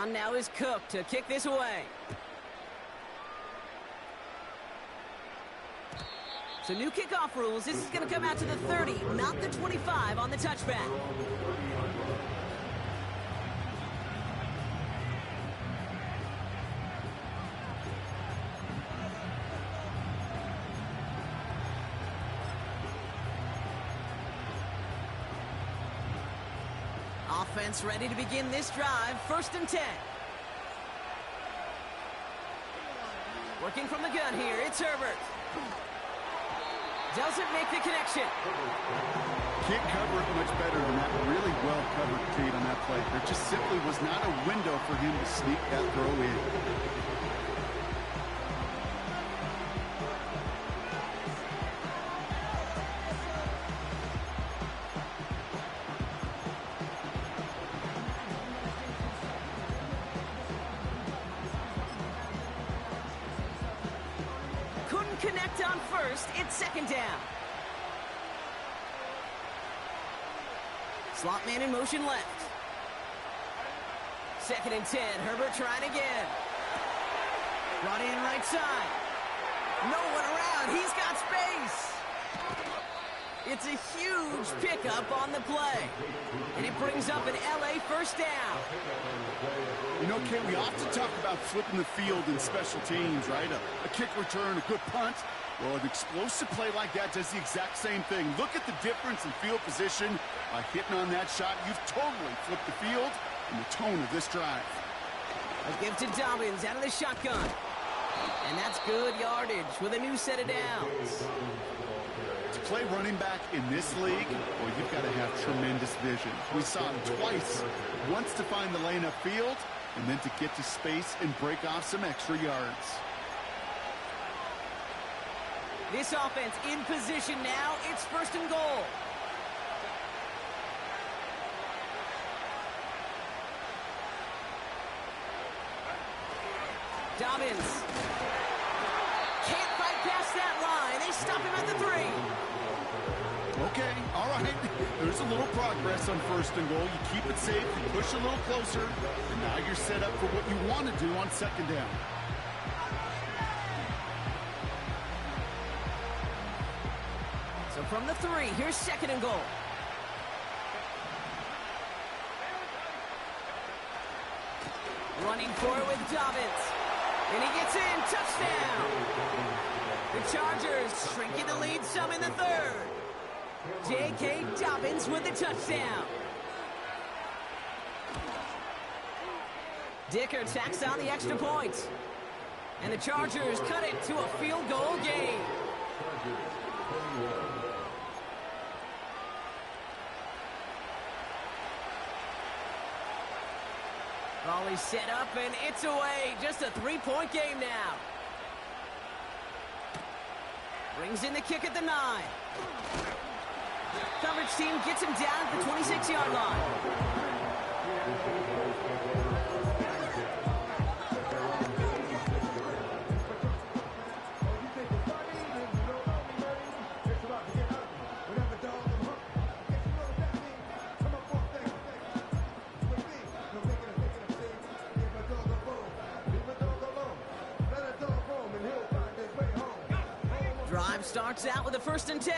On now is Cook to kick this away. So new kickoff rules. This is going to come out to the 30, not the 25 on the touchback. Offense ready to begin this drive. 1st and 10. Working from the gun here, it's Herbert. Doesn't make the connection. Can't cover it much better than that. Really well covered, Kate, on that play. There just simply was not a window for him to sneak that throw in. Couldn't connect on 1st. It's 2nd down. Slot man in motion left. 2nd and 10. Herbert trying again. Brought in right side. No one around. He's got space. It's a huge pickup on the play. And it brings up an LA 1st down. You know, Kate, we often talk about flipping the field in special teams, right? A kick return, a good punt. Well, an explosive play like that does the exact same thing. Look at the difference in field position. By hitting on that shot, you've totally flipped the field and the tone of this drive. A give to Dobbins out of the shotgun. And that's good yardage with a new set of downs. To play running back in this league, well, you've got to have tremendous vision. We saw him twice. Once to find the lane upfield, and then to get to space and break off some extra yards. This offense in position now. It's 1st and goal. Dobbins. Can't fight past that line. They stop him at the 3. Okay, all right. There's a little progress on 1st and goal. You keep it safe, you push a little closer, and now you're set up for what you want to do on 2nd down. So from the 3, here's 2nd and goal. Running for it with Dobbins. And he gets in. Touchdown. The Chargers shrinking the lead some in the 3rd. J.K. Dobbins with the touchdown. Dicker tacks on the extra point. And the Chargers cut it to a field goal game. Volley set up, and it's away. Just a 3-point game now. Brings in the kick at the 9. Coverage team gets him down at the 26-yard line. Drive starts out with a 1st and 10.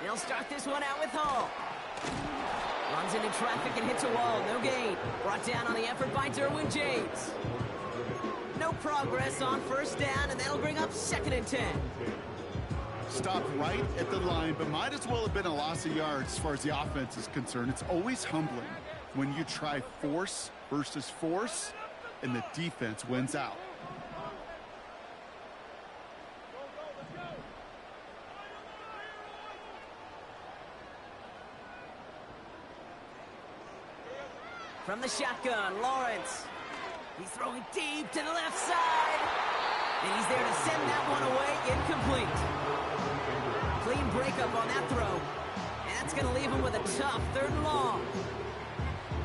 They'll start this one out with Hall. Runs into traffic and hits a wall. No gain. Brought down on the effort by Derwin James. No progress on 1st down, and that'll bring up 2nd and 10. Stopped right at the line, but might as well have been a loss of yards as far as the offense is concerned. It's always humbling when you try force versus force, and the defense wins out. From the shotgun, Lawrence. He's throwing deep to the left side. And he's there to send that one away. Incomplete. Clean breakup on that throw. And that's going to leave him with a tough 3rd and long.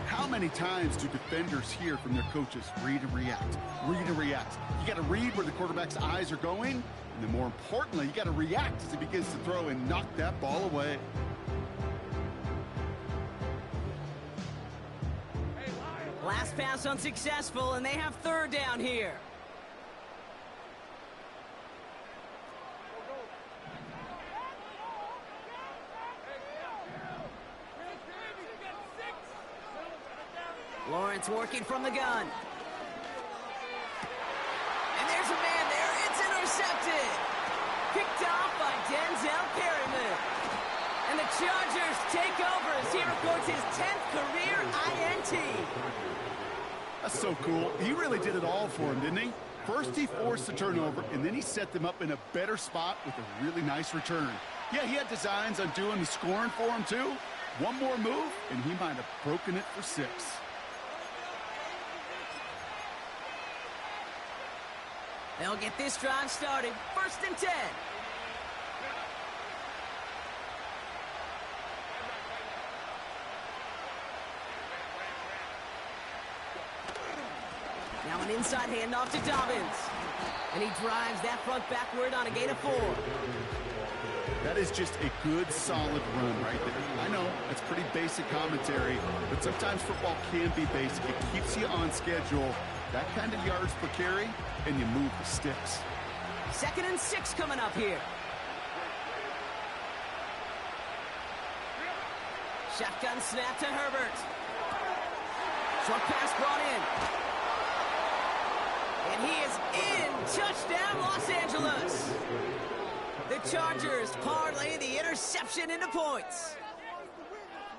How many times do defenders hear from their coaches, read and react, read and react? You got to read where the quarterback's eyes are going, and then more importantly, you got to react as he begins to throw and knock that ball away. Last pass unsuccessful, and they have third down here. Lawrence working from the gun. And there's a man there. It's intercepted. Picked off by Denzel Perryman. And the Chargers take over as he records his 10th career INT. That's so cool. He really did it all for him, didn't he? First he forced the turnover, and then he set them up in a better spot with a really nice return. Yeah, he had designs on doing the scoring for him, too. One more move, and he might have broken it for 6. They'll get this drive started. 1st and 10. Now an inside handoff to Dobbins. And he drives that front backward on a gain of 4. That is just a good, solid run right there. I know, that's pretty basic commentary, but sometimes football can be basic. It keeps you on schedule. That kind of yards per carry, and you move the sticks. 2nd and 6 coming up here. Shotgun snap to Herbert. Short pass brought in. And he is in. Touchdown, Los Angeles. The Chargers parlay the interception into points.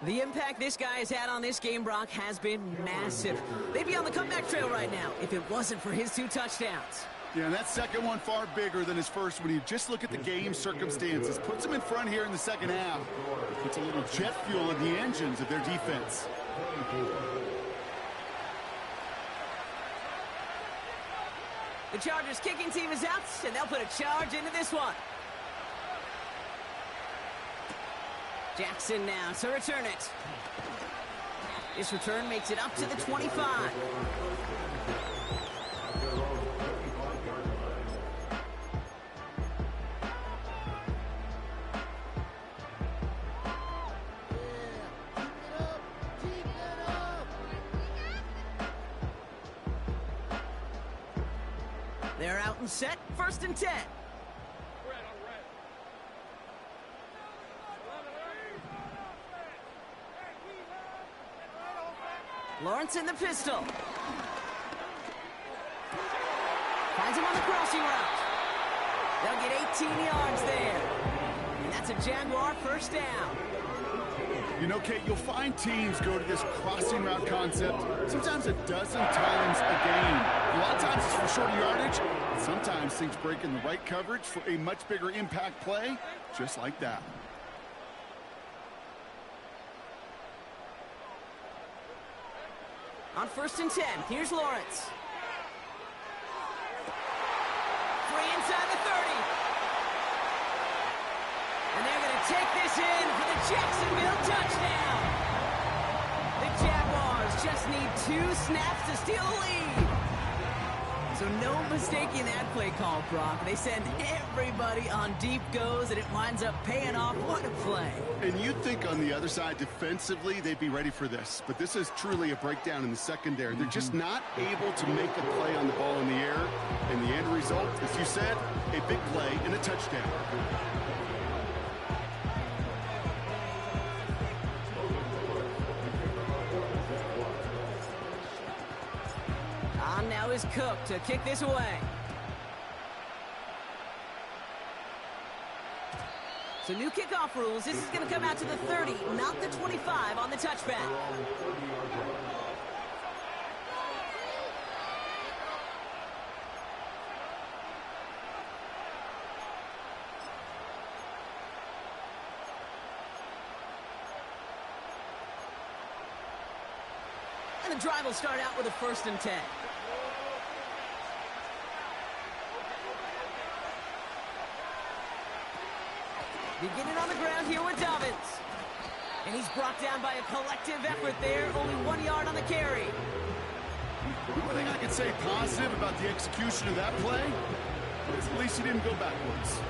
The impact this guy has had on this game, Brock, has been massive. They'd be on the comeback trail right now if it wasn't for his 2 touchdowns. Yeah, and that second one far bigger than his first when you just look at the game circumstances. Puts him in front here in the second half. Puts a little jet fuel in the engines of their defense. The Chargers kicking team is out, and they'll put a charge into this one. Jackson now to return it. This return makes it up to the 25. They're out and set. 1st and 10. Lawrence in the pistol. Finds him on the crossing route. They'll get 18 yards there. And that's a Jaguar 1st down. You know, Kate, you'll find teams go to this crossing route concept sometimes a dozen times a game. A lot of times it's for shorter yardage. And sometimes things break in the right coverage for a much bigger impact play, just like that. On 1st and 10, here's Lawrence. Free inside the 30. And they're going to take this in for the Jacksonville touchdown. The Jaguars just need 2 snaps to steal the lead. So no mistaking that play call, Brock. They send everybody on deep goes, and it winds up paying off. What a play. And you'd think on the other side, defensively, they'd be ready for this. But this is truly a breakdown in the secondary. They're just not able to make a play on the ball in the air. And the end result, as you said, a big play and a touchdown. On now is Cook to kick this away. So new kickoff rules. This is going to come out to the 30, not the 25 on the touchback. And the drive will start out with a 1st and 10. Beginning on the ground here with Dobbins. And he's brought down by a collective effort there. Only 1 yard on the carry. One thing I can say positive about the execution of that play is at least he didn't go backwards.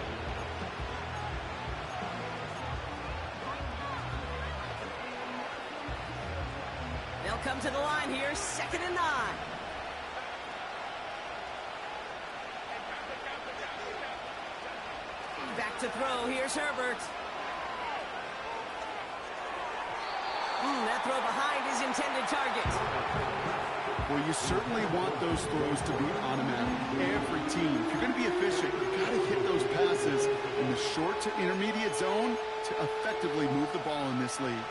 They'll They'll come to the line here, 2nd and 9. Back to throw, here's Herbert. That throw behind his intended target. Well, you certainly want those throws to be automatic. Every team, if you're going to be efficient, you got to hit those passes in the short to intermediate zone to effectively move the ball in this league.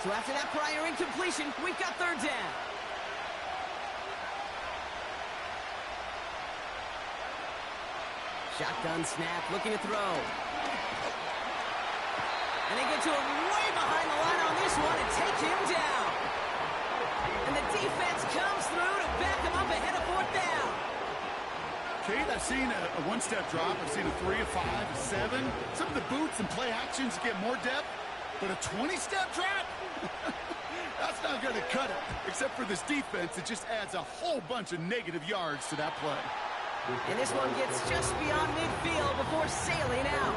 So after that prior incompletion, we've got 3rd down. Shotgun snap, looking to throw. And they get to him way behind the line on this one and take him down. And the defense comes through to back him up ahead of 4th down. Kate, I've seen a one-step drop. I've seen a 3, a 5, a 7. Some of the boots and play actions get more depth, but a 20-step drop? That's not going to cut it. Except for this defense, it just adds a whole bunch of negative yards to that play. And this one gets just beyond midfield before sailing out.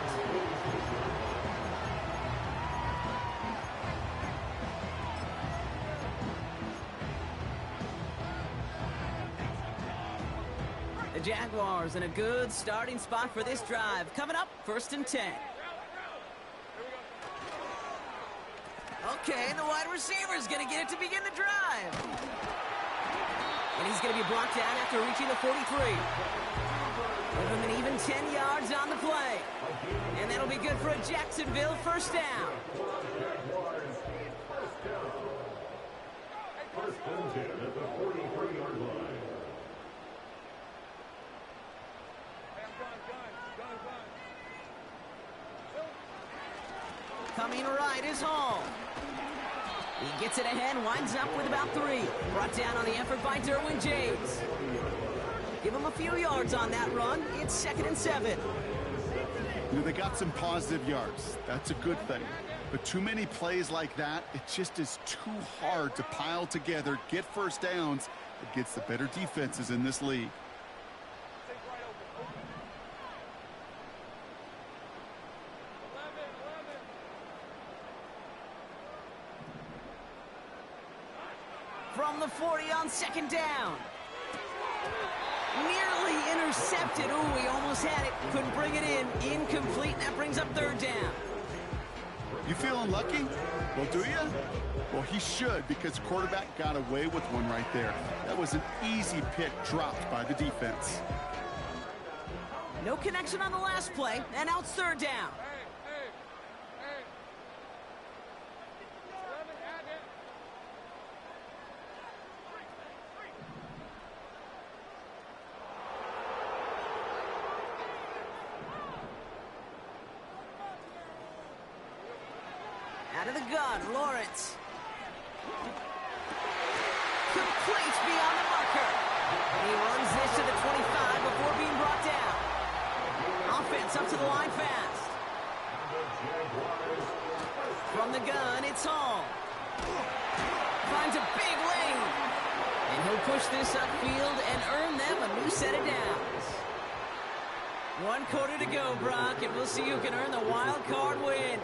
The Jaguars in a good starting spot for this drive. Coming up, 1st and 10. Okay, the wide receiver's going to get it to begin the drive. And he's going to be brought down after reaching the 43. Give him an even 10 yards on the play. And that'll be good for a Jacksonville 1st down. First and 10 at the 43-yard line. Coming right is Hall. He gets it ahead, winds up with about 3. Brought down on the effort by Derwin James. Give him a few yards on that run. It's 2nd and 7. You know, they got some positive yards. That's a good thing. But too many plays like that, it just is too hard to pile together, get 1st downs against the better defenses in this league. From the 40 on 2nd down. Nearly intercepted. Ooh, he almost had it. Couldn't bring it in. Incomplete. That brings up 3rd down. You feeling lucky? Well, do you? Well, he should, because the quarterback got away with one right there. That was an easy pick dropped by the defense. No connection on the last play, and now it's 3rd down. Out of the gun, Lawrence. Complete beyond the marker. And he runs this to the 25 before being brought down. Offense up to the line fast. From the gun, it's Hall. Finds a big lane. And he'll push this upfield and earn them a new set of downs. 1 quarter to go, Brock, and we'll see who can earn the wild card win.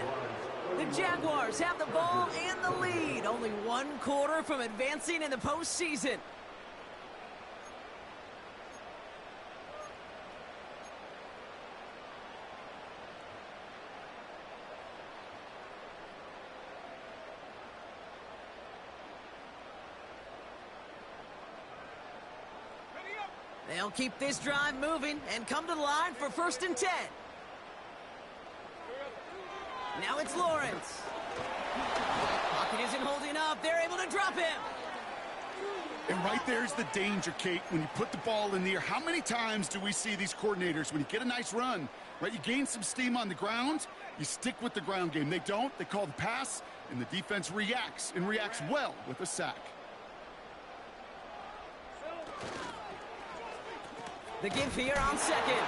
The Jaguars have the ball and the lead. Only 1 quarter from advancing in the postseason. They'll keep this drive moving and come to the line for 1st and 10. Now it's Lawrence. Pocket isn't holding up. They're able to drop him. And right there's the danger, Kate, when you put the ball in the air. How many times do we see these coordinators, when you get a nice run, right, you gain some steam on the ground, you stick with the ground game. They don't. They call the pass, and the defense reacts, and reacts well with a sack. The give here on 2nd.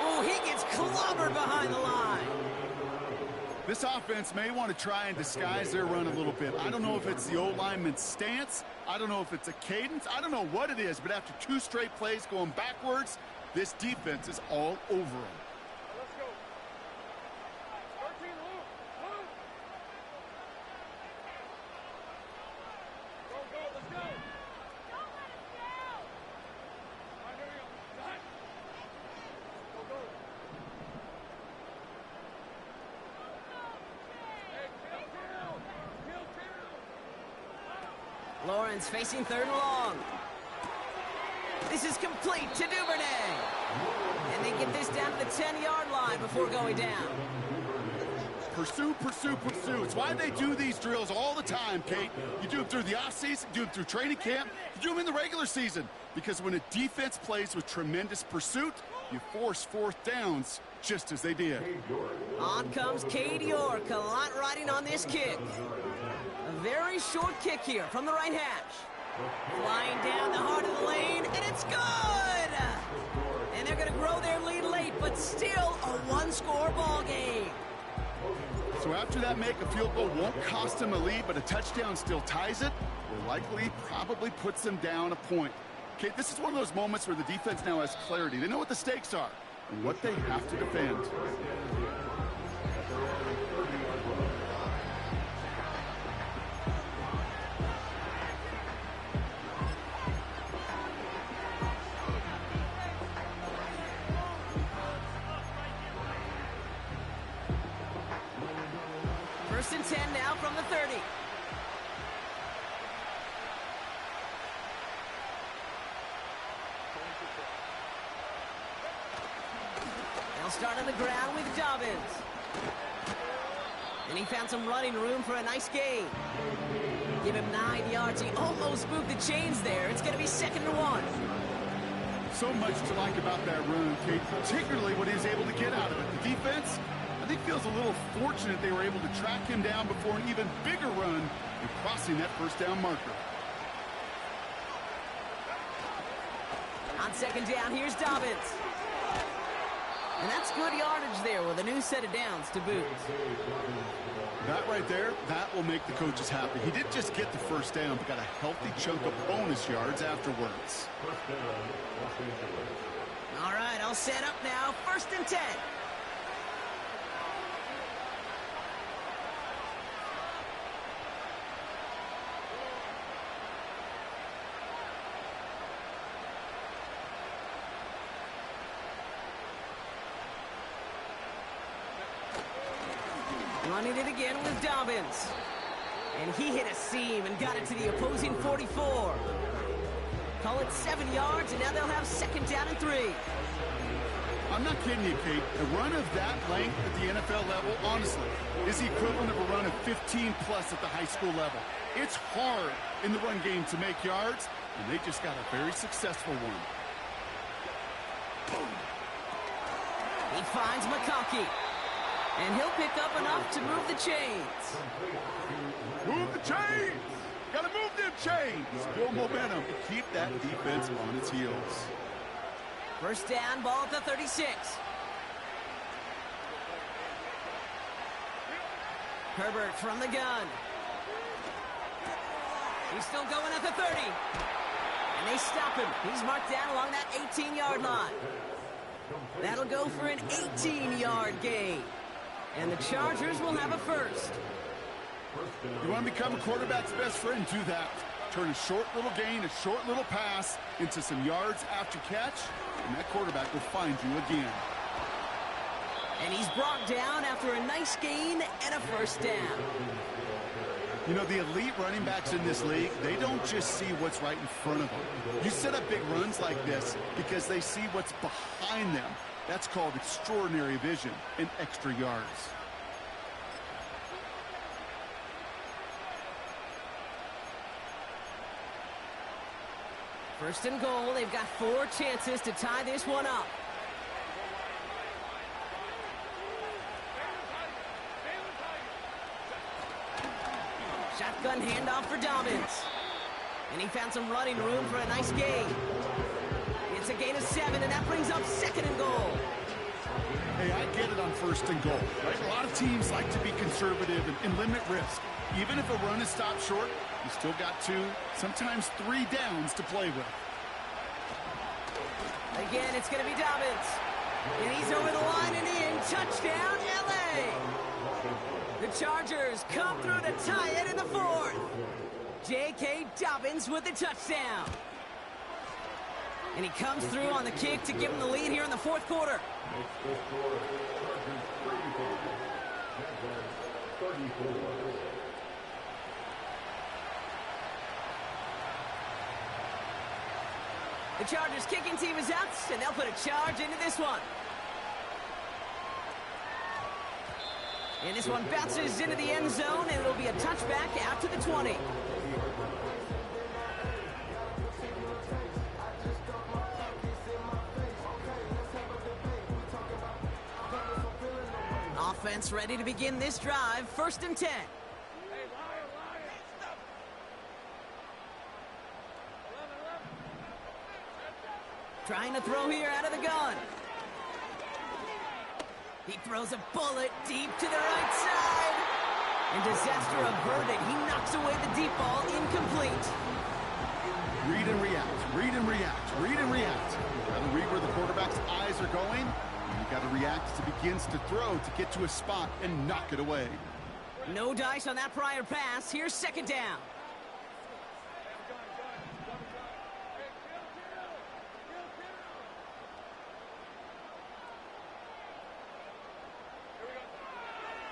Oh, he gets clobbered behind the line. This offense may want to try and disguise their run a little bit. I don't know if it's the O-lineman's stance. I don't know if it's a cadence. I don't know what it is, but after 2 straight plays going backwards, this defense is all over them. Lawrence facing 3rd and long. This is complete to Duvernay. And they get this down to the 10-yard line before going down. Pursue, pursue, pursue. It's why they do these drills all the time, Kate. You do them through the offseason, you do them through training camp, you do them in the regular season. Because when a defense plays with tremendous pursuit, you force 4th downs just as they did. On comes Cade York, a lot riding on this kick. A very short kick here from the right hash. Flying down the heart of the lane, and it's good! And they're going to grow their lead late, but still a 1-score ball game. So after that make, a field goal won't cost them a lead, but a touchdown still ties it, or likely probably puts them down a point. Okay, this is one of those moments where the defense now has clarity. They know what the stakes are and what they have to defend. First and 10 now from the 30. They'll start on the ground with Dobbins. And he found some running room for a nice gain. Give him 9 yards. He almost moved the chains there. It's going to be 2nd and 1. So much to like about that run, Kate, particularly what he was able to get out of it. The defense, I think, feels a little fortunate they were able to track him down before an even bigger run and crossing that 1st down marker. On 2nd down, here's Dobbins. And that's good yardage there with a new set of downs to boot. That right there, that will make the coaches happy. He didn't just get the 1st down, but got a healthy chunk of bonus yards afterwards. All right, I'll set up now. 1st and 10. Running it again with Dobbins. And he hit a seam and got it to the opposing 44. Call it 7 yards, and now they'll have 2nd down and 3. I'm not kidding you, Kate. A run of that length at the NFL level, honestly, is the equivalent of a run of 15-plus at the high school level. It's hard in the run game to make yards, and they just got a very successful one. Boom. He finds McConkey. And he'll pick up enough to move the chains. Move the chains! Gotta move them chains! Build momentum. Keep that defense on its heels. 1st down, ball at the 36. Herbert from the gun. He's still going at the 30. And they stop him. He's marked down along that 18-yard line. That'll go for an 18-yard gain. And the Chargers will have a 1st. You want to become a quarterback's best friend? Do that. Turn a short little gain, a short little pass into some yards after catch, and that quarterback will find you again. And he's brought down after a nice gain and a 1st down. You know, the elite running backs in this league, they don't just see what's right in front of them. You set up big runs like this because they see what's behind them. That's called extraordinary vision and extra yards. First and goal. They've got 4 chances to tie this one up. Shotgun handoff for Dobbins. And he found some running room for a nice gain. It's a gain of 7, and that brings up 2nd and goal. Hey, I get it on 1st and goal, right? A lot of teams like to be conservative and limit risk. Even if a run is stopped short, you still got 2, sometimes 3 downs to play with. Again, it's going to be Dobbins. And he's over the line and in. Touchdown, L.A. The Chargers come through to tie it in the 4th. J.K. Dobbins with the touchdown. And he comes through on the kick to give him the lead here in the 4th quarter. The Chargers kicking team is out, and they'll put a charge into this one. And this one bounces into the end zone, and it'll be a touchback out to the 20. Offense ready to begin this drive. 1st and 10. Trying to throw here out of the gun. He throws a bullet deep to the right side. And disaster averted. He knocks away the deep ball, incomplete. Read and react, read and react, read and react. You gotta read where the quarterback's eyes are going, and you gotta react as he begins to throw to get to a spot and knock it away. No dice on that prior pass. Here's 2nd down.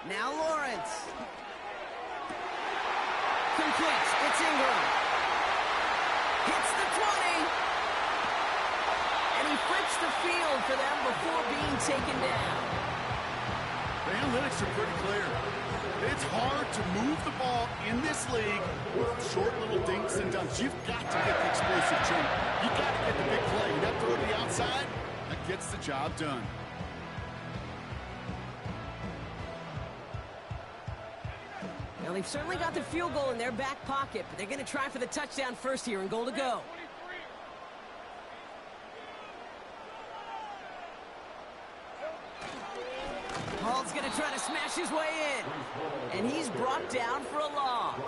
Now Lawrence. Complete. It's Ingram. Hits the 20. And he flips the field for them before being taken down. The analytics are pretty clear. It's hard to move the ball in this league with short little dinks and dunks. You've got to get the explosive jump. You've got to get the big play. And that throw to the outside, that gets the job done. Well, they've certainly got the field goal in their back pocket, but they're going to try for the touchdown first here and goal to go. Hall's going to try to smash his way in, and he's brought down for a loss.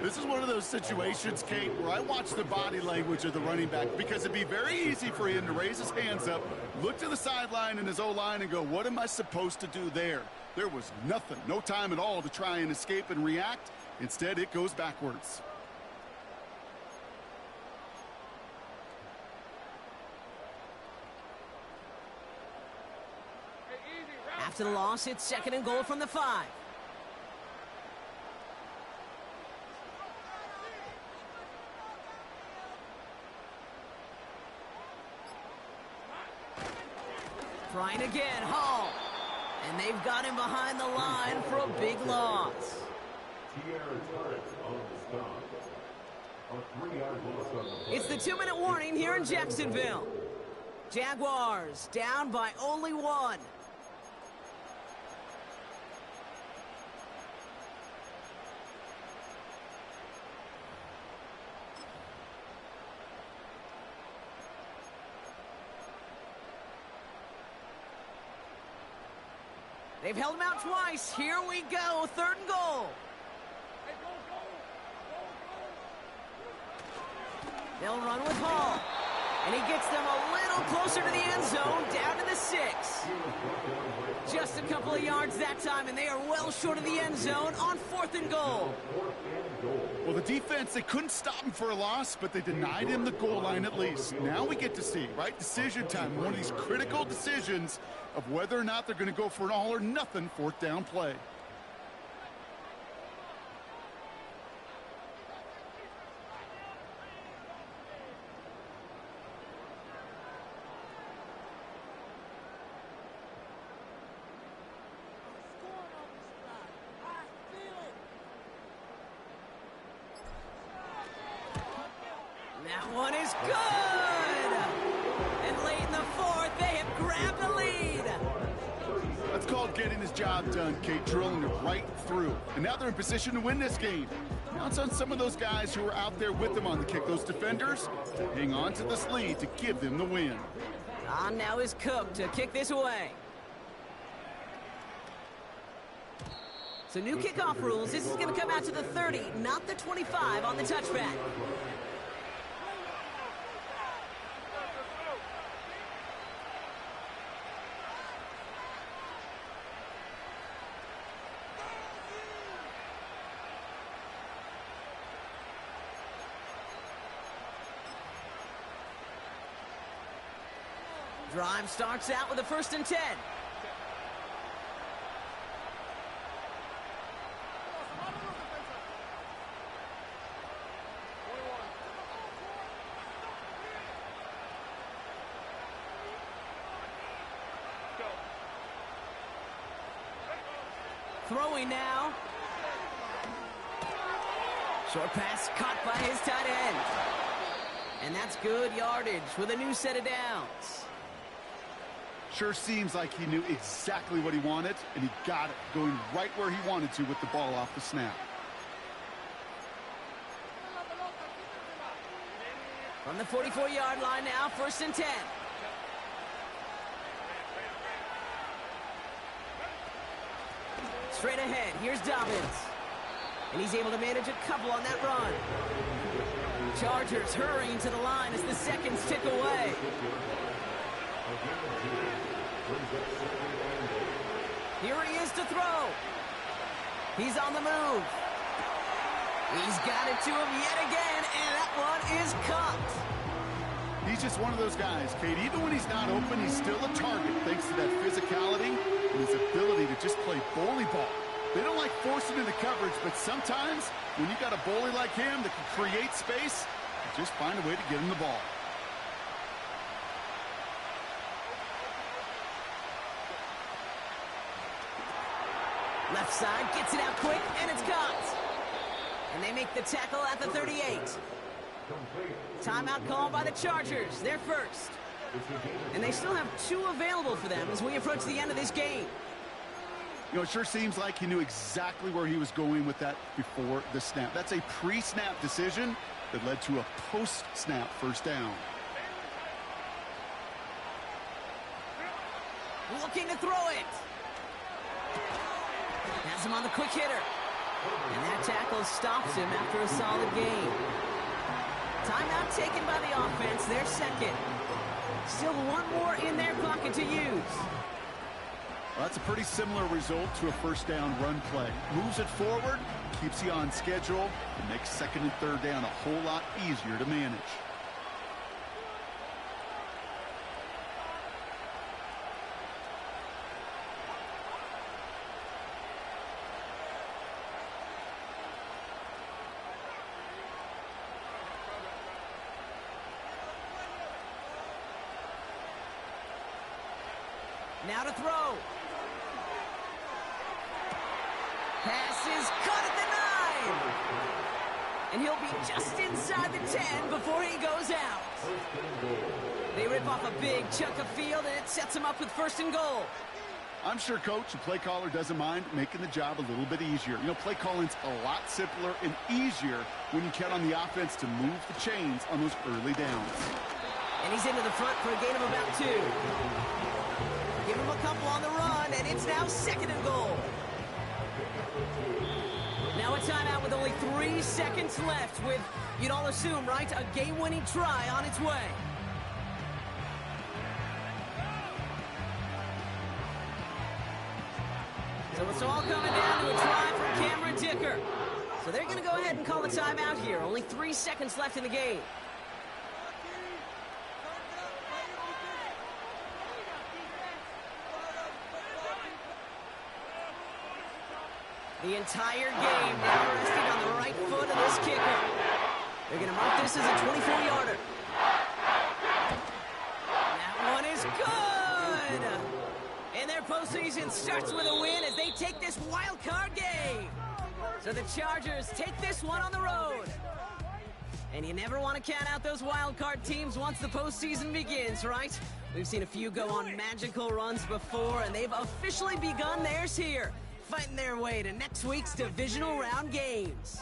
This is one of those situations, Kate, where I watch the body language of the running back because it'd be very easy for him to raise his hands up, look to the sideline and his O-line and go, what am I supposed to do there? There was nothing, no time at all to try and escape and react. Instead, it goes backwards. After the loss, it's 2nd and goal from the 5. Trying again, Hall. And they've got him behind the line for a big loss. It's the 2-minute warning here in Jacksonville. Jaguars down by only 1. They've held him out twice. Here we go. 3rd and goal. They'll run with Hall. And he gets them a little closer to the end zone, down to the 6. Just a couple of yards that time, and they are well short of the end zone on 4th and goal. Well, the defense, they couldn't stop him for a loss, but they denied him the goal line at least. Now we get to see, right, decision time, one of these critical decisions of whether or not they're going to go for an all-or-nothing 4th down play. That one is good! And late in the 4th, they have grabbed the lead. That's called getting his job done, Kate, drilling it right through. And now they're in position to win this game. Now it's on some of those guys who are out there with them on the kick, those defenders, to hang on to this lead to give them the win. On now is Cook to kick this away. So new kickoff rules. This is going to come out to the 30, not the 25 on the touchback. Drive starts out with a 1st and 10. Throwing now. Short pass caught by his tight end. And that's good yardage with a new set of downs. Sure seems like he knew exactly what he wanted, and he got it, going right where he wanted to with the ball off the snap. From the 44-yard line now, 1st and 10. Straight ahead, here's Dobbins. And he's able to manage a couple on that run. Chargers hurrying to the line as the seconds tick away. Here he is to throw. He's on the move. He's got it to him yet again, and that one is caught. He's just one of those guys, Kate. Even when he's not open, he's still a target thanks to that physicality and his ability to just play bully ball. They don't like forcing into coverage, but sometimes when you got a bully like him that can create space, you just find a way to get him the ball. Left side gets it out quick, and it's caught. And they make the tackle at the 38. Timeout called by the Chargers. They're first. And they still have 2 available for them as we approach the end of this game. You know, it sure seems like he knew exactly where he was going with that before the snap. That's a pre-snap decision that led to a post-snap first down. Looking to throw it. Has him on the quick hitter. And that tackle stops him after a solid game. Timeout taken by the offense, their second. Still one more in their pocket to use. Well, that's a pretty similar result to a first down run play. Moves it forward, keeps you on schedule, and makes 2nd and 3rd down a whole lot easier to manage. Now to throw. Pass is caught at the 9. And he'll be just inside the 10 before he goes out. They rip off a big chunk of field, and it sets him up with 1st and goal. I'm sure Coach, the play caller, doesn't mind making the job a little bit easier. You know, play calling's a lot simpler and easier when you count on the offense to move the chains on those early downs. And he's into the front for a gain of about 2. Give him a couple on the run, and it's now 2nd and goal. Now a timeout with only 3 seconds left with, you'd all assume, right, a game-winning try on its way. So it's all coming down to a try from Cameron Dicker. So they're going to go ahead and call a timeout here. Only 3 seconds left in the game. The entire game now resting on the right foot of this kicker. They're going to mark this as a 24-yarder. That one is good! And their postseason starts with a win as they take this wild card game. So the Chargers take this one on the road. And you never want to count out those wild card teams once the postseason begins, right? We've seen a few go on magical runs before, and they've officially begun theirs here, fighting their way to next week's divisional round games.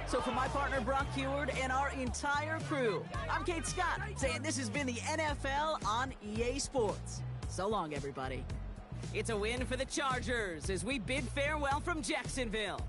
So for my partner Brock Heward and our entire crew, I'm Kate Scott, saying this has been the NFL on EA Sports. So long, everybody. It's a win for the Chargers as we bid farewell from Jacksonville.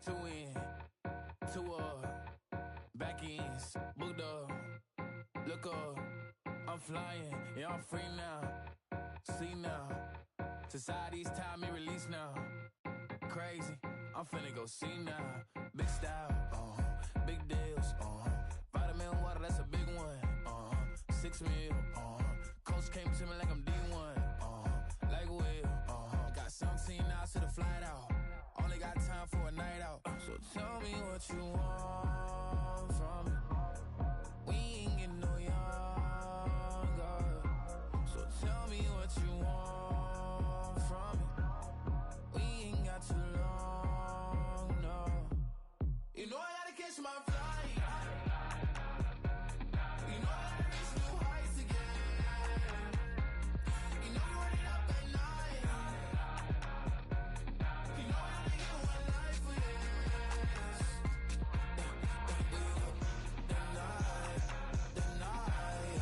two in, two back ends, booked up, look up, I'm flying, yeah, I'm free now, see now, society's time me release now, crazy, I'm finna go see now, big style, big deals, vitamin water, that's a big one, 6 mil, coach came to me like I'm D1, like Will, got 17 hours to the flight out, only got time for a night out, so tell me what you want from me, we ain't getting no younger, so tell me what you want from me, we ain't got too long, no, you know I gotta catch my flight, you know I gotta reach new heights again, you know you run it up at night, you know I only get one life for this, the night, hell of a night,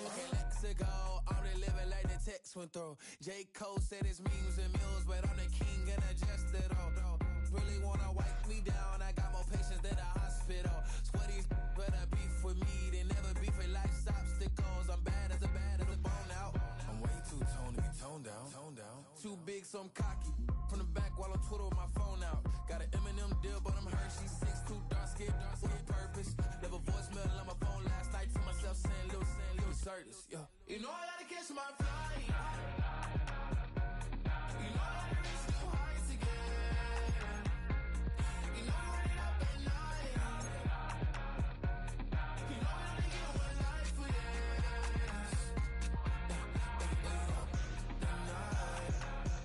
okay, let's go, I'm the living like the text went through, J. Cole said it's memes and mills, but I'm the king and adjusted, really wanna wipe me down, I got more patience than a hospital, sweaty better beef with me, they never beef with life's obstacles, I'm bad as a bone out, I'm way too toned to be toned down, too big so I'm cocky, from the back while I'm Twitter with my phone out, got an Eminem deal but I'm Hershey, 6'2", dark skin with purpose, never voicemail on my phone last night to myself saying little Curtis, yeah. You know I gotta catch my flight, you know I gotta reach new heights again, you know I run it up at night, you know I only get one life for this, the night, hell of a night,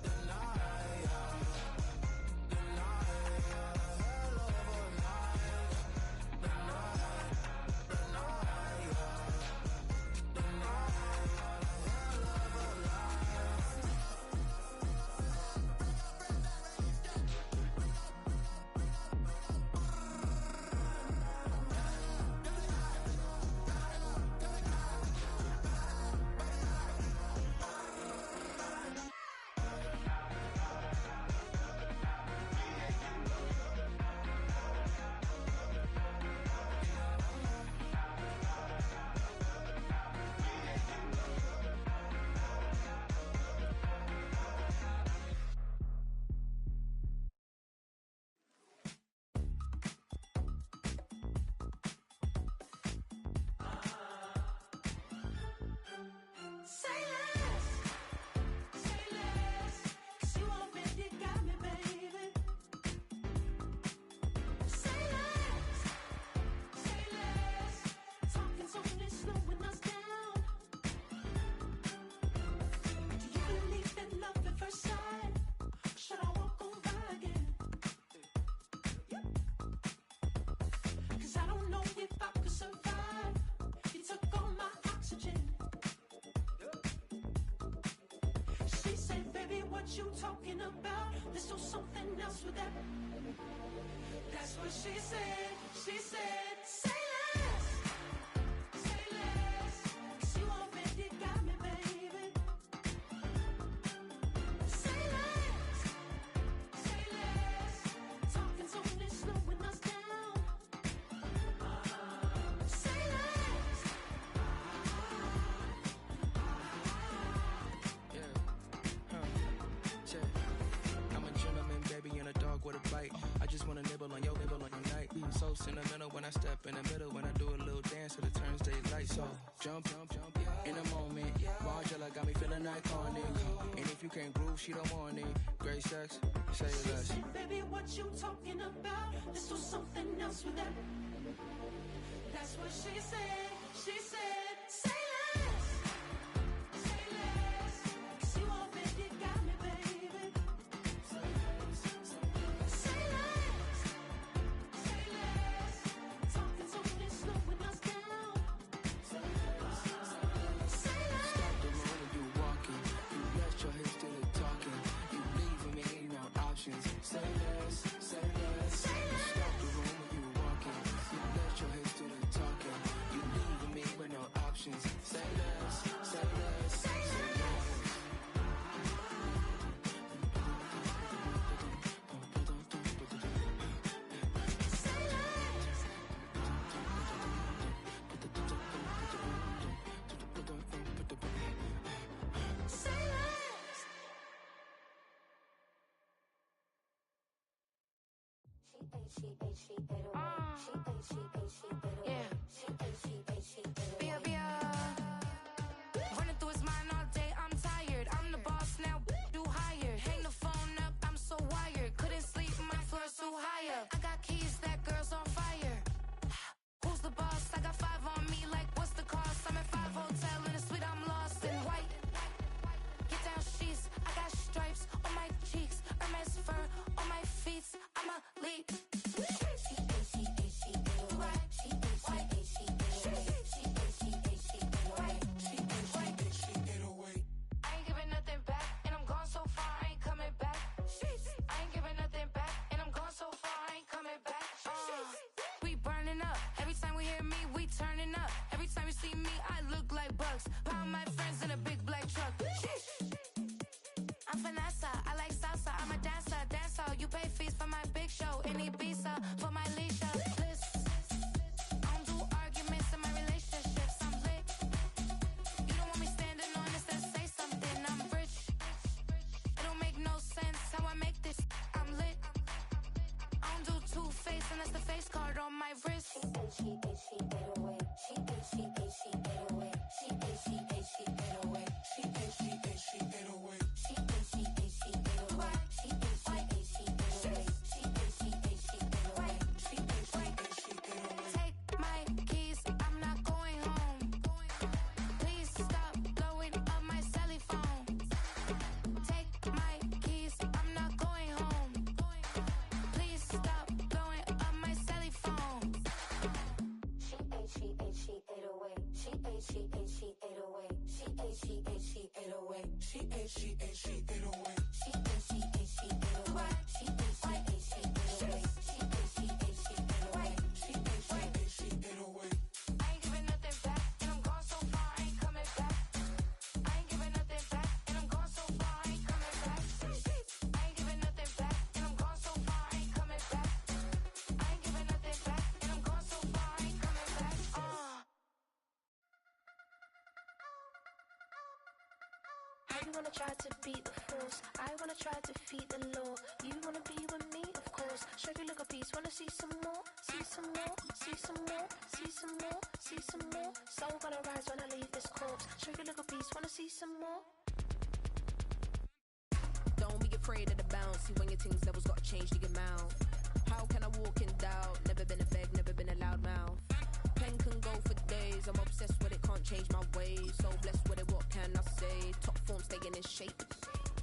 the night, You talking about? Let's do something else with that. That's what she said. She said, say less. Say less. 'Cause you already got me, baby. Say less. Say less. Talking's only slowing us down. Say less. I'm a gentleman, baby, and a dog with a bite. I just wanna nibble on your night. So sentimental when I step in the middle. When I do a little dance, till it turns daylight. So jump, in a moment. Margella got me feeling iconic. And if you can't groove, she don't want it. Great sex, say less. Said, baby, what you talking about? Let's do something else with that. That's what she said. She said, say less. Say less. 'Cause you already got me, baby. Say less. Say less. Talking's only slowing us down. Say less. Say less. Stop the road when you walking. You left your head still talking. You leaving me ain't no options. Say less. Say less. Stop the room when you walking. You left your head still Yeah. Bia, Bia. Running through his mind all day, I'm tired. I'm the boss now, do higher. Hang the phone up, I'm so wired. Couldn't sleep, my floor's too higher. I got keys, that girl's on fire. Who's the boss? I got 5 on me, like what's the cost? I'm at 5 hotel in a suite, I'm lost in white. Get down sheets, I got stripes on my cheeks. Hermes fur on my feet, I'm a lead. I ain't giving nothing back, and I'm gone so far, I ain't coming back. I ain't giving nothing back, and I'm gone so far, I ain't coming back. We burning up, every time we hear me, we turning up. Every time you see me, I look like bugs. Pound my friends in a big black truck. I'm Vanessa, I like salsa, I'm a dancer, dancer. You pay fees for my big show in Ibiza, for my leisure. I don't do arguments in my relationships, I'm lit. You don't want me standing on this, then say something, I'm rich. It don't make no sense how I make this, I'm lit. I don't do two-face unless the face card on my wrist. Take my keys, I'm not going home. Please stop blowing up my celly phone. Take my keys, I'm not going home. Please stop blowing up my celly phone. She ate, she ate, she ate away. She ate, she ate, she ate away. She ate, she ate, she ate away. She ate, she ate, she ate away. She ate, she ate, she ate away. She ate, she ate, she ate away. She ate, she ate, she ate away. She ate, she ate, she ate away. I ain't giving nothing back, and I'm gone so far, I ain't coming back. I ain't giving nothing back, and I'm gone so far, I ain't coming back. I ain't giving nothing back, and I'm gone so far, I ain't coming back. I ain't giving nothing back, and I'm gone so far, I ain't coming back. You wanna try to beat the force, I wanna try to defeat the law. You wanna be with me, of course. Show you look a piece, wanna see some more, see some more, see some more, see some more, see some more. Soul gonna rise when I leave this corpse. Show you look a piece, wanna see some more. Don't be afraid of the bounce. See when your things levels gotta change to get mouth. How can I walk in doubt? Never been a beg, never been a loud mouth. Pen can go for days. I'm obsessed with it, can't change my ways. So blessed with it, what can I say? Top form staying in shape.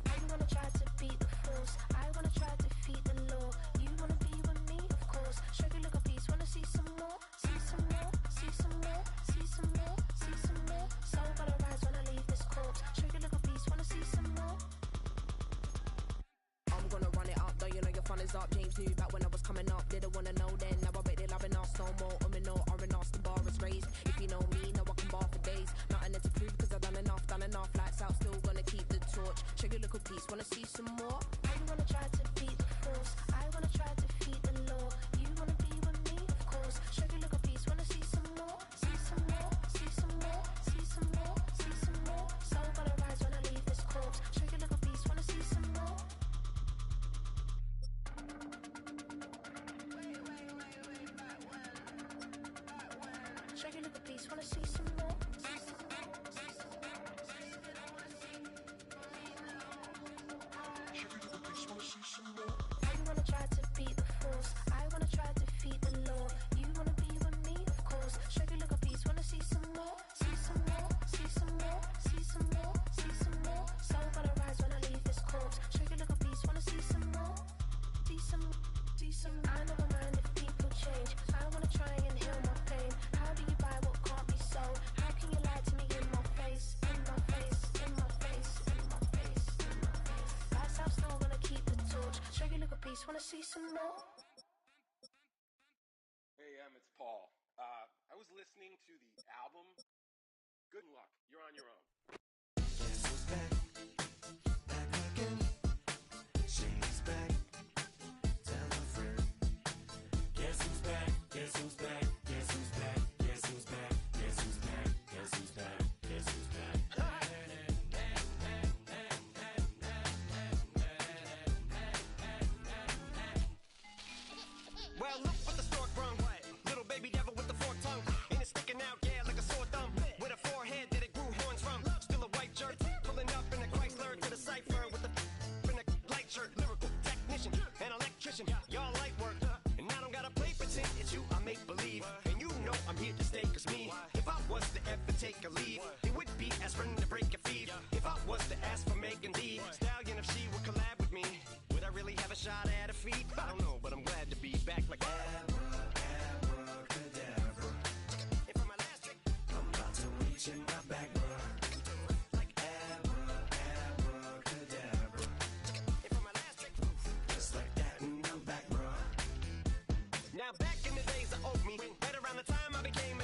You wanna try to beat the force, I wanna try to defeat the law. You wanna be with me, of course. Show you look a piece, wanna see some more, see some more, see some more, see some more, see some more. Soul gonna rise when I leave this corpse. Show you look a piece, wanna see some more. I'm gonna run it up, though you know your fun is up. James knew back when I was coming up. Didn't wanna know then, now I bet they're loving us. No more, no, R&Us, the bar is raised. If you know me, know I can bar for days. Nothing to prove, cause I've done enough. Lights out, still gonna keep the torch. Show you look a piece, wanna see some more? You wanna try to beat the force, I wanna try to defeat the law. You wanna be with me, of course. Show you look a piece, wanna see some more, see some more, see some more, see some more, see some more. Soul gonna rise when I leave this corpse. Show you look a piece, wanna see some more. Show you look a piece, wanna see some more. You wanna try to beat the force, I wanna try to defeat the law. You wanna be with me, of course. Show you look a piece, wanna see some more, see some more, see some more, see some more, see some more. Soul gonna rise when I leave this corpse. Show you look a piece, wanna see some more, see some, see some. I never mind if people change. I wanna try and heal my pain. How do you buy what can't be sold? How can you lie to me in my face, in my face, in my face, in my face, in my face? Lights out, still gonna keep the torch. Show you look a piece, wanna see some more. Hey, it's Paul. I was listening to the album. Good luck. You're on your own. Guess who's back? Back again. She's back. Tell a friend. Guess who's back? Guess who's back? Guess who's back? Guess who's back? Guess who's back? Guess who's back? Guess who's back? competition. Y'all light work, and I don't gotta play pretend. It's you I make believe, and you know I'm here to stay. Cause me, if I was to ever take a leave, it would be aspirin to break a feed. If I was to ask for Megan D Stallion, if she would collab with me, would I really have a shot at a feat? I don't know, but I'm glad to be back like abracadabra. And for my last trick, I'm about to reach in my back, bruh. Like abracadabra. And for my last trick, just like that, and I'm back, bruh. Now back in the days of oat meat, right around the time I became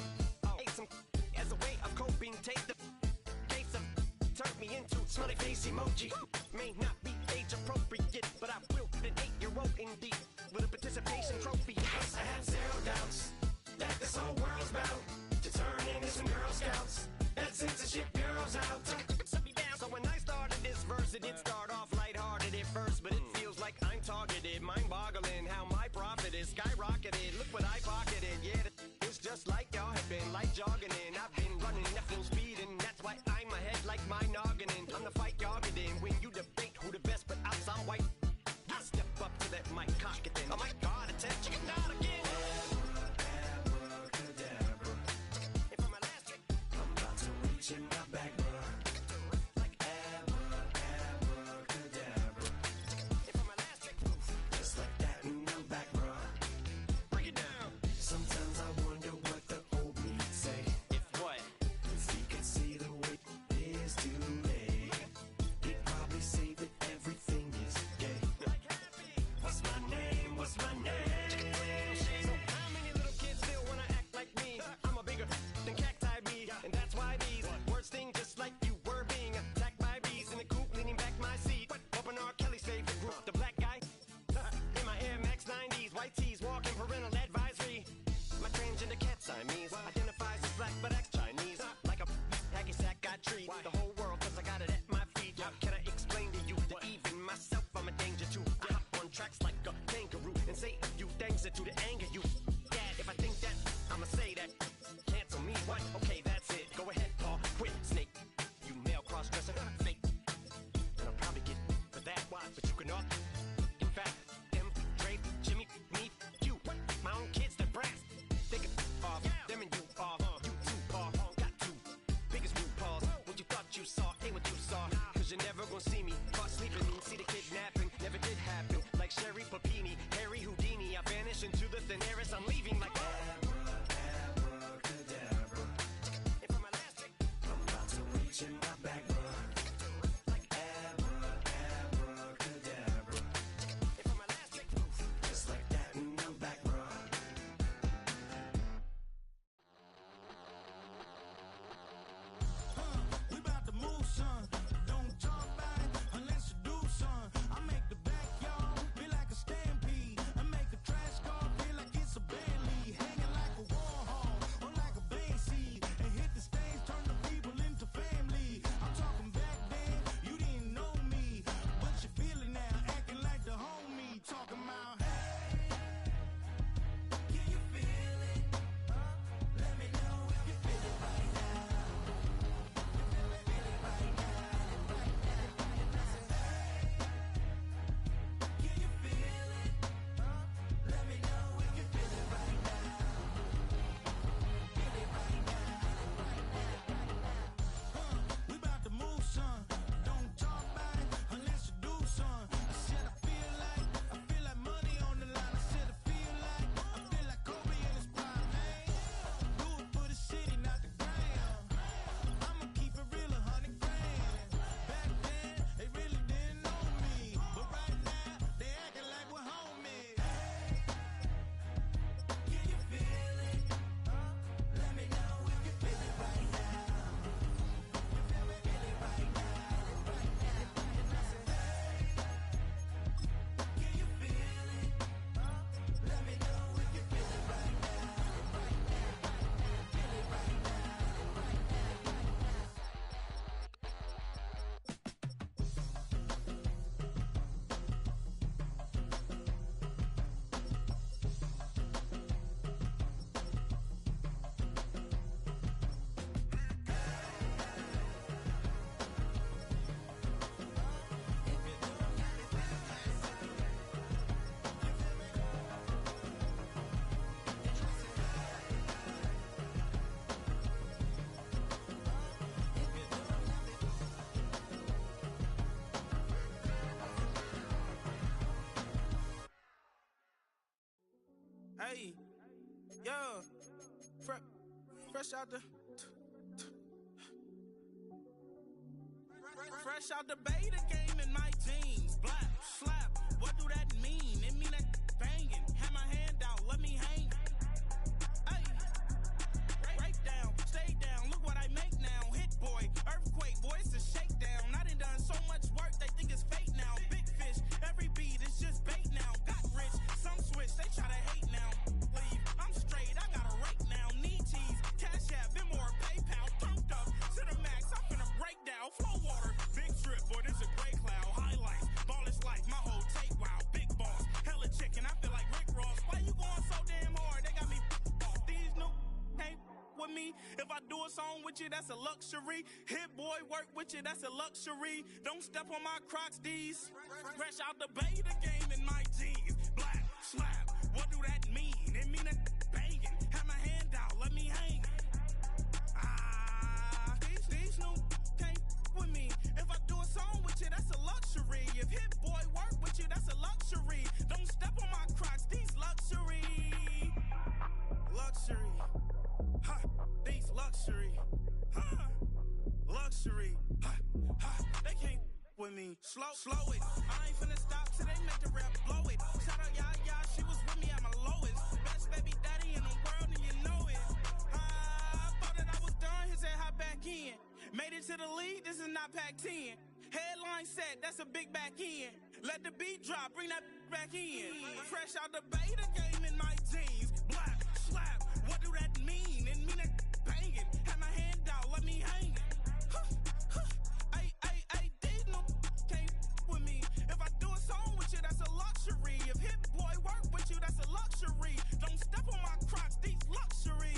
ate some as a way of coping. Take the case of turned me into smiley face emoji. May not be age appropriate, but I will fit an 8-year-old indeed with a participation trophy. Yes, I have zero doubts that this whole world's bound to turn into some Girl Scouts. That censorship bureau's out. So when I started this verse, it did start off lighthearted at first, but it feels like I'm targeted. Mind-boggling how my profit is skyrocketed. Look what I pocketed. Yeah, it's just like y'all have been like jogging in. I've been running at full speed, and that's why I'm ahead like my noggin. I'm the fight y'all get in when you debate who the best, but I'm white. I step up to that mic, cock it then. Oh my God, attention, chicken out again. Abracadabra. And for my last trick, I'm about to reach in my back, bruh. Like abracadabra. Hey, yeah, fresh out the. Fresh out the beta game in my jeans. Black, slap, what do that mean? It mean that banging. Have my hand out, let me hang. Hey, break down, stay down, look what I make now. Hit boy, earthquake, boy, it's a shakedown. I done so much work, they think it's fate now. Big fish, every beat is just bait now. Got rich, some switch, they try to hate now. Leave, I'm straight, I got a rake now. Need cheese, cash app, Venmo or PayPal. Pumped up to the max, I'm finna break down. Flow water, big trip, boy, this a gray cloud. Highlights, ball is life, my whole tape, wow. Big boss, hella chicken, I feel like Rick Ross. Why you going so damn hard? They got me off. These new ain't with me. If I do a song with you, that's a luxury. Hit boy, work with you, that's a luxury. Don't step on my Crocs, these. Fresh out the beta game in my jeans. Black, slap, what do that mean? It mean that banging. Have my hand out, let me hang. These new can't with me. If I do a song with you, that's a luxury. If hit boy work with you, that's a luxury. Don't step on my Crocs, these luxury. Luxury. Ha, these luxury. Ha, luxury. Ha, ha, they can't with me. Slow it. I ain't finna stop till they make the rap blow it. Shout out Yaya, she was with me at my lowest. Best baby daddy in the world and you know it. I thought that I was done, he said hop back in. Made it to the league, this is not Pac-10. Headline set, that's a big back end. Let the beat drop, bring that back in. Fresh out the beta game in my jeans. Black, slap, what do that mean? It mean that banging. Have my hand out, let me hang it. Ay, these no can't with me. If I do a song with you, that's a luxury. If hit boy work with you, that's a luxury. Don't step on my Crocs, these luxury.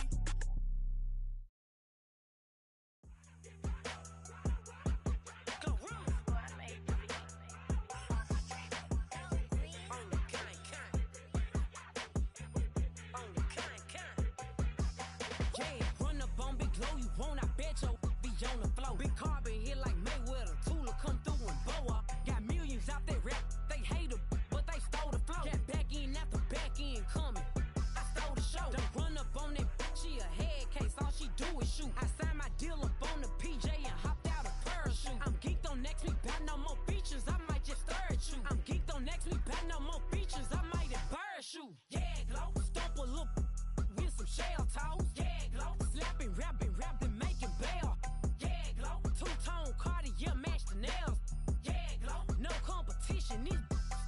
Big carbon hit like Mayweather. Tula come through and blow up. Got millions out there rap. They hate her, but they stole the flow. Got back in after back in coming. I stole the show. Don't run up on that. She a head case. All she do is shoot. I signed my deal up on the PJ and hopped out a parachute. I'm geeked on next week. Got no more features. I might just stir at you. I'm geeked on next week. Got no more features. I might embarrass you. Yeah, glow. Stomp a little with some shell toes. Yeah, glow. Slapping, rapping, making bail. Two-tone Cartier match the nails. Yeah, glow. No competition, these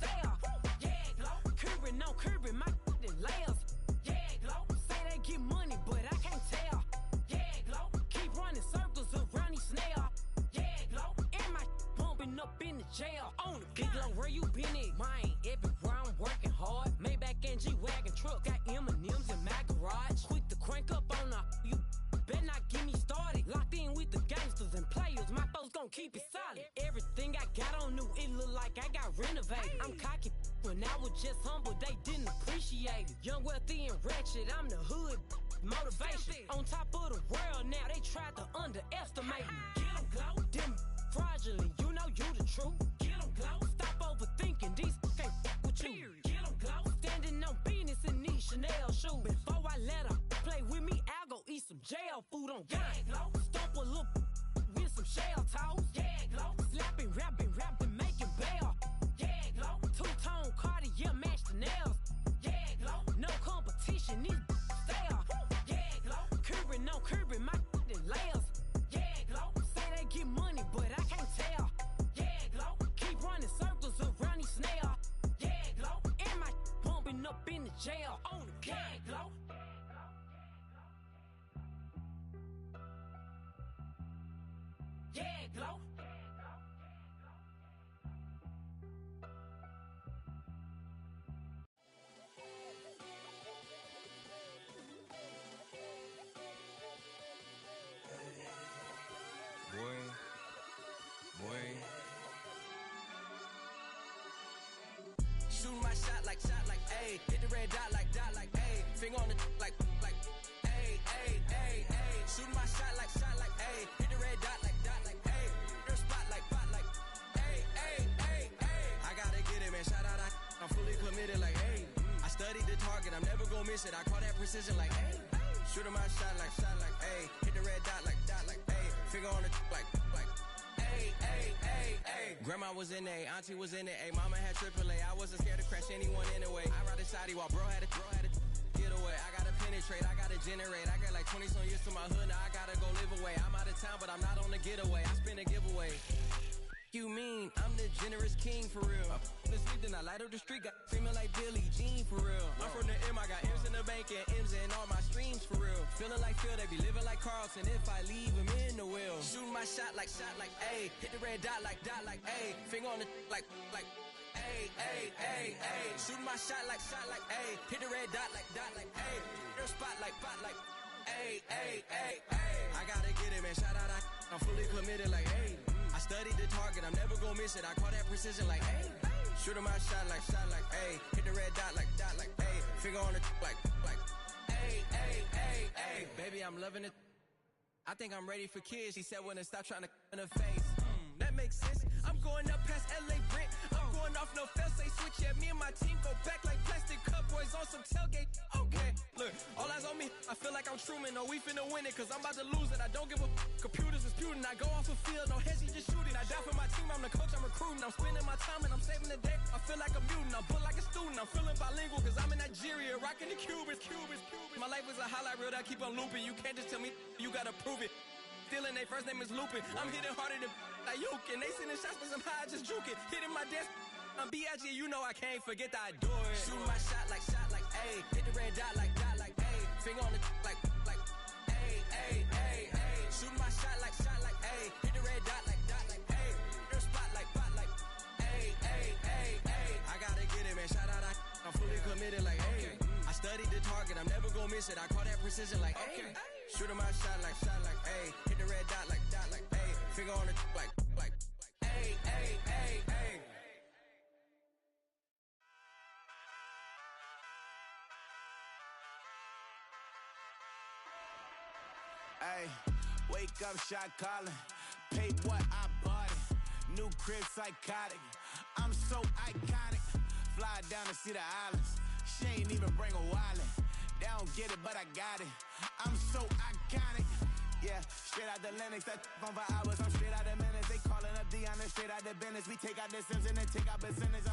stale. Yeah, glow. Curbing, no curbing, my layers. Yeah, glow. Say they get money, but I can't tell. Yeah, glow. Keep running circles around these snail. Yeah, glow. And my bumping up in the jail. On the big glow, where you been at? Mine, everywhere I'm working hard. Maybach and G-Wagon truck. Got M&M's in my garage. Quick to crank up on the you. Better not get me started. Locked in with the gangsters and players. My folks gon' keep it solid. Everything I got on new, it look like I got renovated. I'm cocky when I was just humble, they didn't appreciate it. Young, wealthy, and ratchet, I'm the hood motivation. On top of the world now, they tried to underestimate me. Get 'em, glow. Them fraudulent, you know you the truth. Get 'em, glow. Stop overthinking, these can't with you. Get 'em, glow. Standing on business in these Chanel shoes. Before I let her play with me, I'll go eat some jail food on God. Glow. Stomp a little with some shell toes. Yeah, glow. Slapping, rapping, making bail. Yeah, glow. Two-tone Cartier match the nails. Yeah, glow. No competition, these stale. Yeah, glow. Curbing, no curbing, my layers. Yeah, glow. Say they get money, but I can't tell. Yeah, glow. Keep running circles around these snail. Yeah, glow. And my bumping up in the jail. On the yeah, glow. Yeah, glow. Boy. Shoot my shot like, ayy. Hit the red dot like, ayy. Finger on the like, ayy, ayy, ayy, ayy. Shoot my shot like, ayy. Hit the red dot like, ayy. Your spot like, ayy, ayy, ayy, ayy. I gotta get it, man. Shout out, I'm fully committed like, hey. I study studied the target, I'm never gonna miss it. I call that precision like, hey. Shooting my shot like, hey. Hit the red dot like, hey. Finger on the like, hey, hey, hey, hey. Grandma was in A, auntie was in it, A. Mama had AAA. I wasn't scared to crash anyone anyway. I ride a shotty while bro had a get away. I gotta penetrate, I gotta generate. I got like 20 some years to my hood, now I gotta go live away. I'm out of town, but I'm not on the getaway. I spin a giveaway. You mean I'm the generous king for real? I the sleep, then I light up the street, got screaming like Billie Jean for real. I'm from the M, I got M's in the bank and M's in all my streams for real. Feeling like Phil, they be living like Carlson if I leave him in the wheel. Shooting my shot like A. Hit the red dot like A. Finger on the like A, A, A, A. Shooting my shot like A. Hit the red dot like A. Their spot like A, A, A, A. I gotta get it, man. Shout out, I'm fully committed like, hey. I studied the target, I'm never gonna miss it. I call that precision like, hey. Shooting my shot like, hey. Hit the red dot like, hey. Finger on the like, hey, hey, hey, hey. Baby, I'm loving it. I think I'm ready for kids. She said when to stop trying to in her face. That makes sense. I'm going up past LA Brent. I'm going off no fail, say switch. Yeah, me and my team go back like plastic cup boys on some tailgate. Okay, look, all eyes on me. I feel like I'm Truman. No, we finna win it, cause I'm about to lose it. I don't give a computers disputing. I go off the field, no heads, he just shooting. I die for my team, I'm the coach, I'm recruiting. I'm spending my time and I'm saving the day. I feel like a mutant, I'm built like a student. I'm feeling bilingual, cause I'm in Nigeria, rocking the Cubans. My life is a highlight reel that I keep on looping. You can't just tell me, you gotta prove it. Stealing, they first name is Lupin. I'm hitting harder than Ayuk, and they sending shots for some high, just juke it. Hitting my desk, I'm B.I.G., you know I can't forget that I do it. Shooting my shot like A. Hit the red dot like A. Finger on the like A, A, A, A. Shooting my shot like A. Hit the red dot like A. Their spot like A, A, A, A. I gotta get it, man. Shout out, I'm fully committed like, hey. I studied the target, I'm never gonna miss it. I call that precision like, hey. Shooting my shot like A. Hit the red dot like A. Finger on the like A, A, A, A. Hey, wake up, shot calling. Paid what I bought it. New crib psychotic. I'm so iconic. Fly down to see the islands. She ain't even bring a wallet. They don't get it, but I got it. I'm so iconic. Yeah, straight out the Linux, that on for hours, I'm straight out the minutes. They calling up Dion and straight out the business. We take out the Sims and then take out percentage.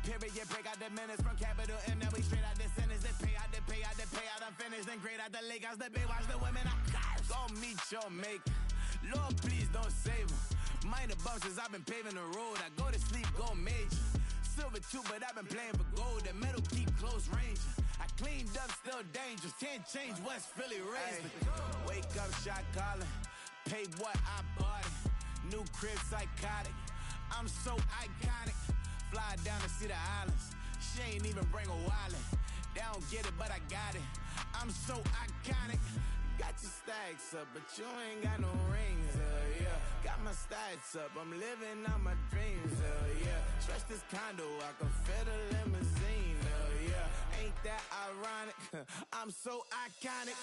Period, break out the minutes from capital M. Now we straight out the sentence. They pay out, I'm finished. Then grade out the Lakers, the big watch the women. I go meet your maker. Lord, please don't save them. Minor bumps as I've been paving the road. I go to sleep, go major. Silver too, but I've been playing for gold. The metal keep close range. I cleaned up, still dangerous. Can't change West Philly raised. Wake up, shot calling. Paid what I bought it. New crib psychotic. I'm so iconic. Fly down to see the islands. She ain't even bring a wallet. They don't get it, but I got it. I'm so iconic. Got your stacks up, but you ain't got no rings, yeah. Got my stats up, I'm living out my dreams, yeah. Stretch this condo, I can fit a limousine, yeah. Ain't that ironic? I'm so iconic.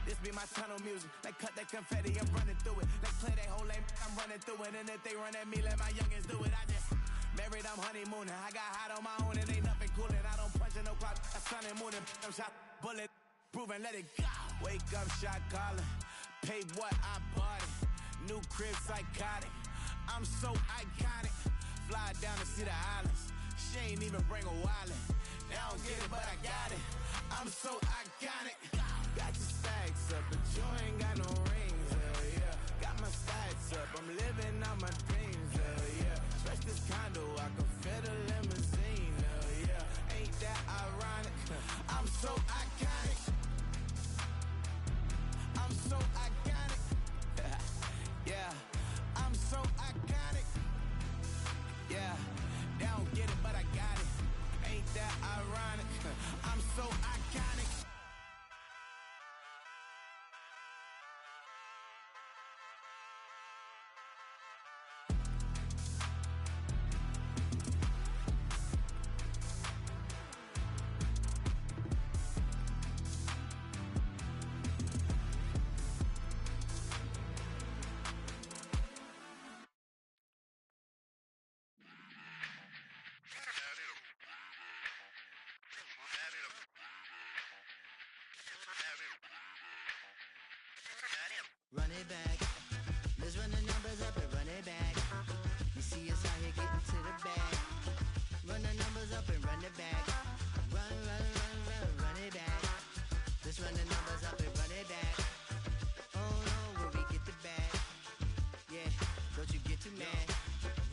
This be my tunnel music. Like cut that confetti, I'm running through it. Like play that whole lane, I'm running through it. And if they run at me, let my youngins do it. I just married, I'm honeymooning. I got hot on my own, and ain't nothing coolin'. I don't punch in no clock. I sun and moon, I'm shot, bullet, proven, let it go. Wake up, shot calling. Paid what I bought it. New crib psychotic. I'm so iconic. Fly down to see the islands. She ain't even bring a wallet. They don't get it, but I got it. I'm so iconic. Got your stacks up, but you ain't got no rings, yeah. Got my stats up, I'm living out my dreams, yeah. Stretch this condo, I can fit a limousine, yeah. Ain't that ironic? I'm so iconic. I'm so iconic. Yeah, I'm so iconic. Yeah, they don't get it, but I got it. Ain't that ironic? I'm so iconic. Let's run the numbers up and run it back. Oh no, will we get the bag? Yeah, don't you get too mad?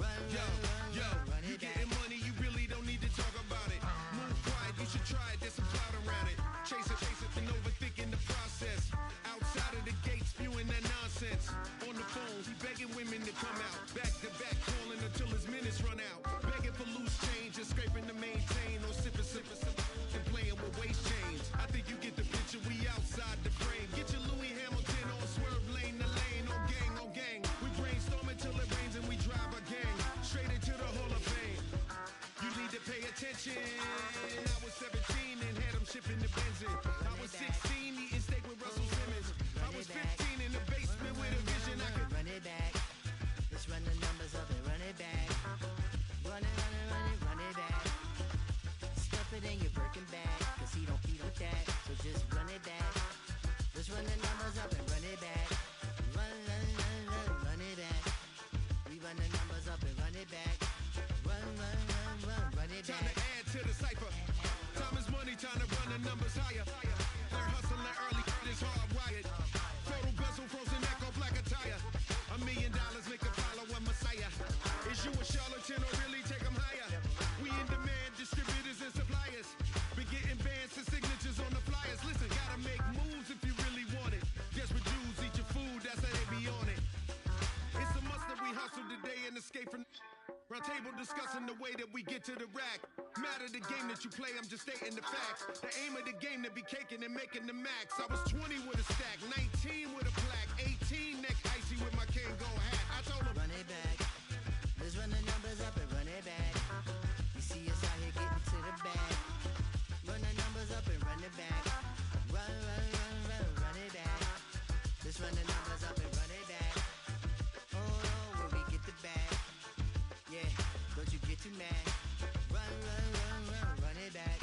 Run it you back. getting money, you really don't need to talk about it. Move quiet, you should try it, there's some clout around it. Chase it, and overthinking the process. Outside of the gates, spewing that nonsense. On the phone, he begging women to come out. Back to back, calling until his minutes run out. Begging for loose change and scraping to maintain. Or sipping, and playing with waist chains. I think you get the picture, we outside the frame. Get your Louis Hamilton on swerve lane to lane. On gang. We brainstorm until it rains and we drive a gang. Straight into the Hall of Fame. You need to pay attention. I was 17 and had them shipping the Benzin. I was 16 eating steak with Russell Simmons. I was 15 in the basement with a vision. I could run it back. Let's run the numbers up and run it back. Run it back. Stuff it in your Birkin bag, cause he don't eat with that. So just run it back. Let's run the numbers up and run it back. Run it back. We run the numbers up and run it back. Run it back. Time to add to the cipher. Time is money, time to run the numbers higher. They're hustling early, this hardwired. Photo bezel, frozen echo, black attire. $1 million make a follow a messiah. Is you a charlatan or really take them higher? We in demand, distributors and suppliers. Been getting bands and signatures on the flyers. Listen, gotta make moves if you really want it. Desperate Jews eat your food, that's how they be on it. It's a must that we hustle today and escape from round table discussing the way that we get to the rack. Matter the game that you play, I'm just stating the facts. The aim of the game to be caking and making the max. I was 20 with a stack, 19 with a plaque, 18 neck icy with my Kango hat. I told him run it back. Let's run the numbers up and run it back. You see us out here getting to the bag. Run the numbers up and run it back. Run it back. Let's run the numbers up and run it back. Oh no, will we get the bag? Yeah, don't you get too mad? Run it back.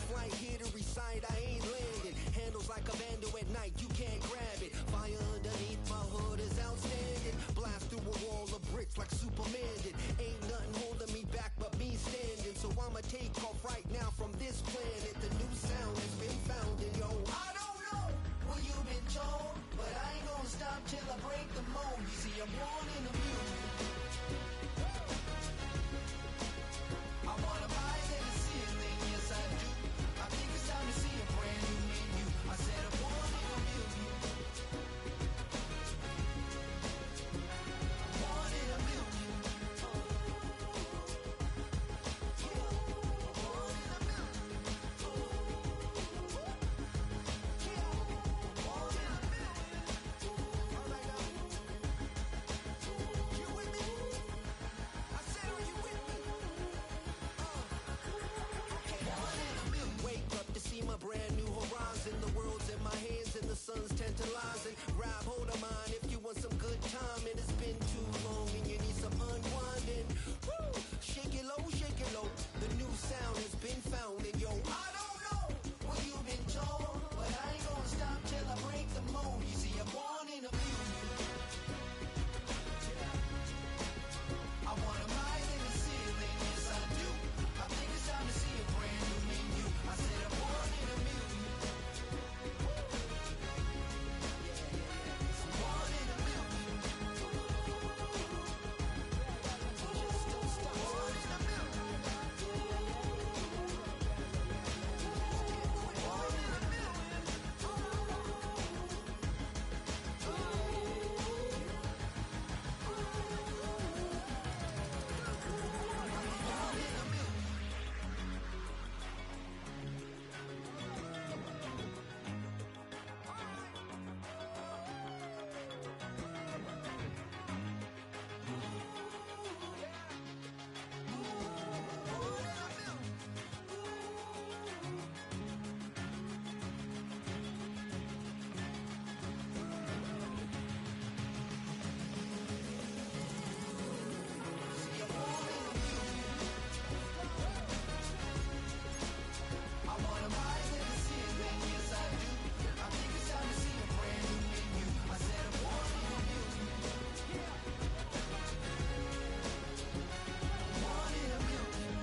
flight here to recite, I ain't landing. Handles like a vandal at night, you can't grab it. Fire underneath my hood is outstanding. Blast through a wall of bricks like Superman did. Ain't nothing holding me back but me standing. So I'ma take off right now from this planet. The new sound has been founded, yo. I don't know what you've been told, but I ain't gonna stop till I break the mold. You see, I'm born in a music. I wanna rise in the ceiling, yes I do. I think it's time to see a brand new menu. I said I'm born in a million. Born in a million. Born in a million. Born in a million. All right now. You with me? I said, are you with me? Wake up to see my brand new horizon. The world's in my hands and the sun's tantalizing. Grab hold of mine if you want some good time. And it's been too long and you need some unwinding. Woo! Shake it low. The new sound has been found. And yo, I don't know what you've been told, but I ain't gonna stop till I break the mold. You see, I'm born in a million. I wanna rise in the ceiling, yes I do. I think it's time to see a brand new menu. I said I'm born in a million. I'm born in a million. Born in a million. Born in a million. I wanna rise in the ceiling, yes I do. I think it's time to see a brand new menu. I said I'm born in a million. Born in a million.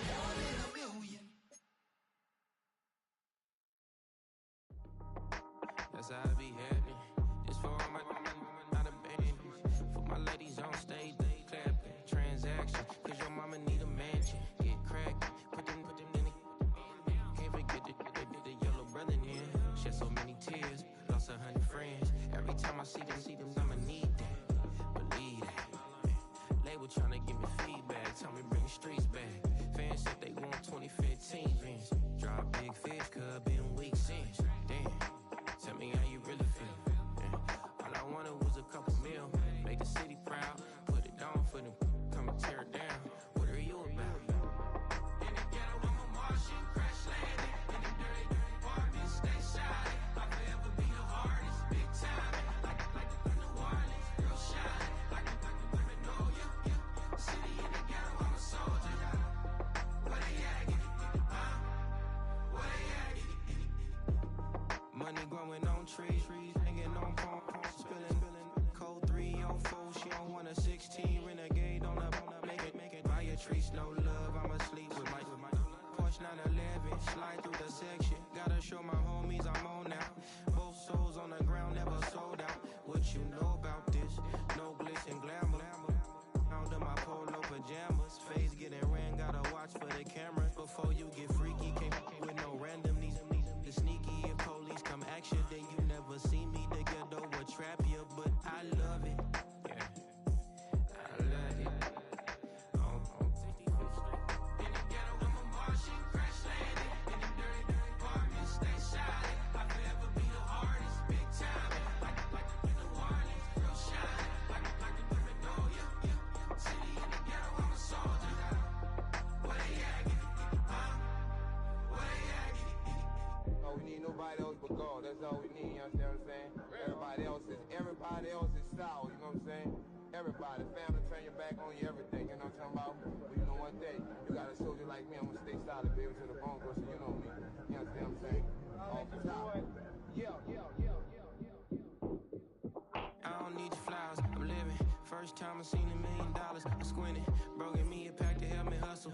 Born in a million. That's how I be heading. Just for all my not abandoned. For my ladies on stage, they clapping. Transaction, cause your mama need a mansion. Get cracking, put them in the. Can't forget the yellow brother in. Shed so many tears, lost 100 friends. Every time I see them, I'ma need that. Believe that. Label tryna give me feedback, tell me bring the streets back. Fans said they want 2015 Vince. Drop big fish, cuz been weeks since. Damn, tell me how you really feel. Yeah. All I wanted was a couple mil, make the city proud. Put it down for them, come and tear it down. What are you about? In the ghetto, I'm a Martian, crash landing. In the dirty apartments, stay shiny. I'll forever be the hardest, big time. Like New Orleans, real shiny. Like women know you. City in the ghetto, I'm a soldier. Where they at? Huh? Where they at? Money growing on trees, hanging on palms, spilling. Code 304, she don't want a 16. Renegade on up, make it. Buy a trees, no love, I'ma sleep with my Porsche 911, slide through the section. Gotta show my homies I'm on now. Both souls on the ground, never sold out. What you know about this? No glitz and glamour. Under my polo pajamas, face getting ran, gotta watch for the cameras. Before you get freaky, can't with no random needs. The sneaky, if police come action, then you never see me. The ghetto will trap you, but I love it. Yeah, I love it. In the ghetto, I'm a Martian, crash landing. In the dirty apartments, stay shiny. I about? We need nobody else but God. That's all we need, you understand what I'm saying? Everybody else is sour, you know what I'm saying? Everybody, family, turn your back on you, everything, you know what I'm talking about? But you know one day, you got a soldier like me, I'm gonna stay solid, baby, to the bone, so you know me. You understand what I'm saying? Off the top. Yeah. I don't need your flowers, I'm living. First time I seen $1 million, I squinted. Bro, give me a pack to help me hustle.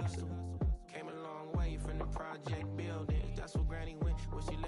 Came a long way from the project building. That's where Granny went, where she left.